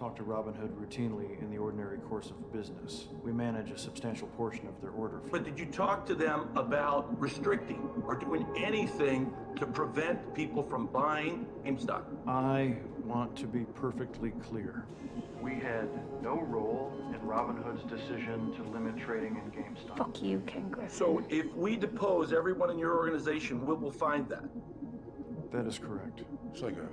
talk to Robinhood routinely in the ordinary course of business. We manage a substantial portion of their order flow. But did you talk to them about restricting or doing anything to prevent people from buying GameStop? I want to be perfectly clear. We had no role in Robinhood's decision to limit trading in GameStop. Fuck you, Ken Griffin. So if we depose everyone in your organization, we will find that. That is correct. It's like a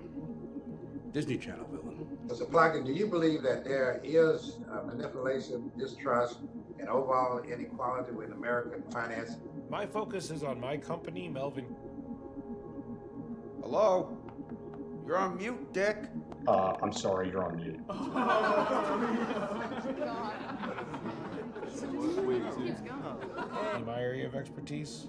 Disney Channel villain. Mr. Plunkett, do you believe that there is manipulation, distrust, and overall inequality with American finance? My focus is on my company, Melvin. Hello? You're on mute, Dick. I'm sorry, you're on mute. In my area of expertise.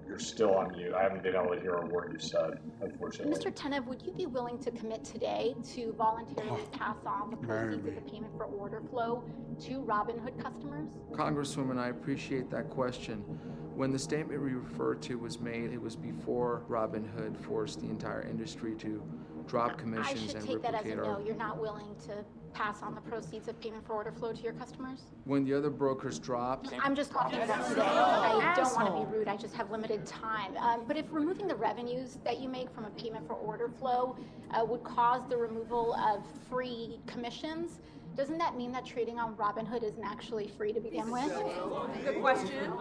You're still on mute. I haven't been able to hear a word you said, unfortunately. Mr. Tenev, would you be willing to commit today to voluntarily pass on the proceeds of the payment for order flow to Robinhood customers? Congresswoman, I appreciate that question. When the statement we referred to was made, it was before Robinhood forced the entire industry to drop commissions and I should take that as a replicate no. our... You're not willing to pass on the proceeds of payment for order flow to your customers? When the other brokers dropped... I'm just talking about today. I don't want to be rude. I just have limited time. But if removing the revenues that you make from a payment for order flow would cause the removal of free commissions, doesn't that mean that trading on Robinhood isn't actually free to begin with? Good question.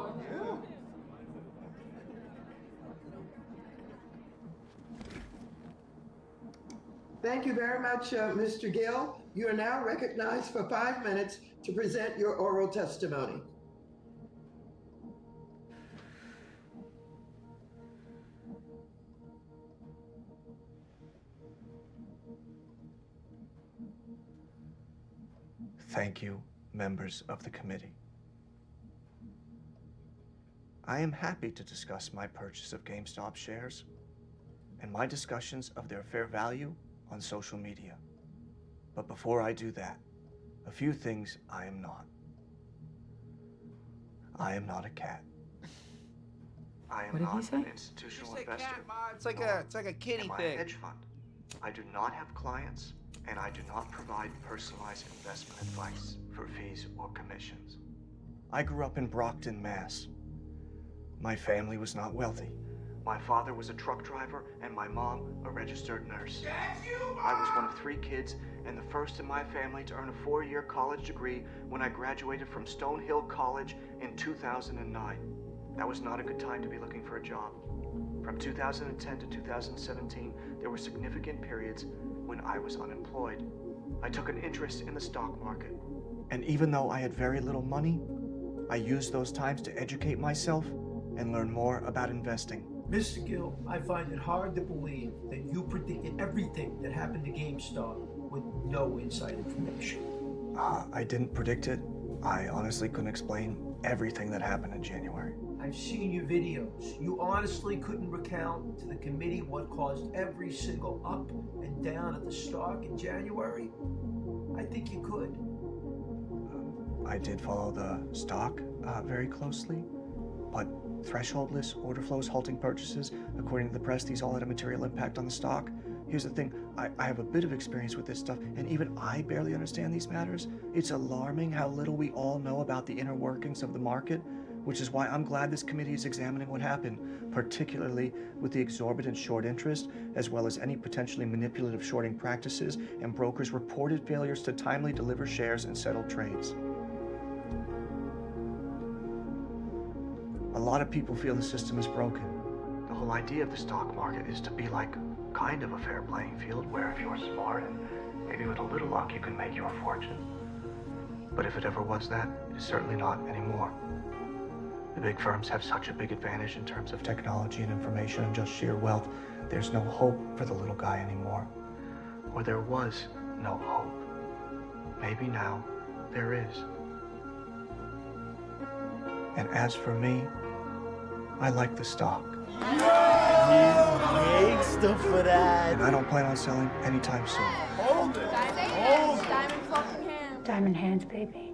Thank you very much, Mr. Gill. You are now recognized for 5 minutes to present your oral testimony. Thank you, members of the committee. I am happy to discuss my purchase of GameStop shares and my discussions of their fair value on social media. But before I do that, a few things I am not. I am not a cat. I am not an institutional investor. It's like a kitty am I thing. a hedge fund. I do not have clients, and I do not provide personalized investment advice for fees or commissions. I grew up in Brockton, Mass. My family was not wealthy. My father was a truck driver, and my mom a registered nurse. I was one of 3 kids, and the first in my family to earn a 4-year college degree when I graduated from Stonehill College in 2009. That was not a good time to be looking for a job. From 2010 to 2017, there were significant periods when I was unemployed. I took an interest in the stock market. And even though I had very little money, I used those times to educate myself and learn more about investing. Mr. Gill, I find it hard to believe that you predicted everything that happened to GameStop with no inside information. I didn't predict it. I honestly couldn't explain everything that happened in January. I've seen your videos. You honestly couldn't recount to the committee what caused every single up and down of the stock in January? I think you could. I did follow the stock very closely, but thresholdless order flows, halting purchases, according to the press, these all had a material impact on the stock. Here's the thing, I have a bit of experience with this stuff, and even I barely understand these matters. It's alarming how little we all know about the inner workings of the market, which is why I'm glad this committee is examining what happened, particularly with the exorbitant short interest, as well as any potentially manipulative shorting practices and brokers' reported failures to timely deliver shares and settle trades. A lot of people feel the system is broken. The whole idea of the stock market is to be like kind of a fair playing field where if you're smart and maybe with a little luck you can make your fortune. But if it ever was that, it is certainly not anymore. The big firms have such a big advantage in terms of technology and information and just sheer wealth. There's no hope for the little guy anymore. Or there was no hope. Maybe now there is. And as for me, I like the stock. Gangsta for that. And I don't plan on selling anytime soon. Hold it. Hold it. Diamond fucking hands. Diamond hands, baby.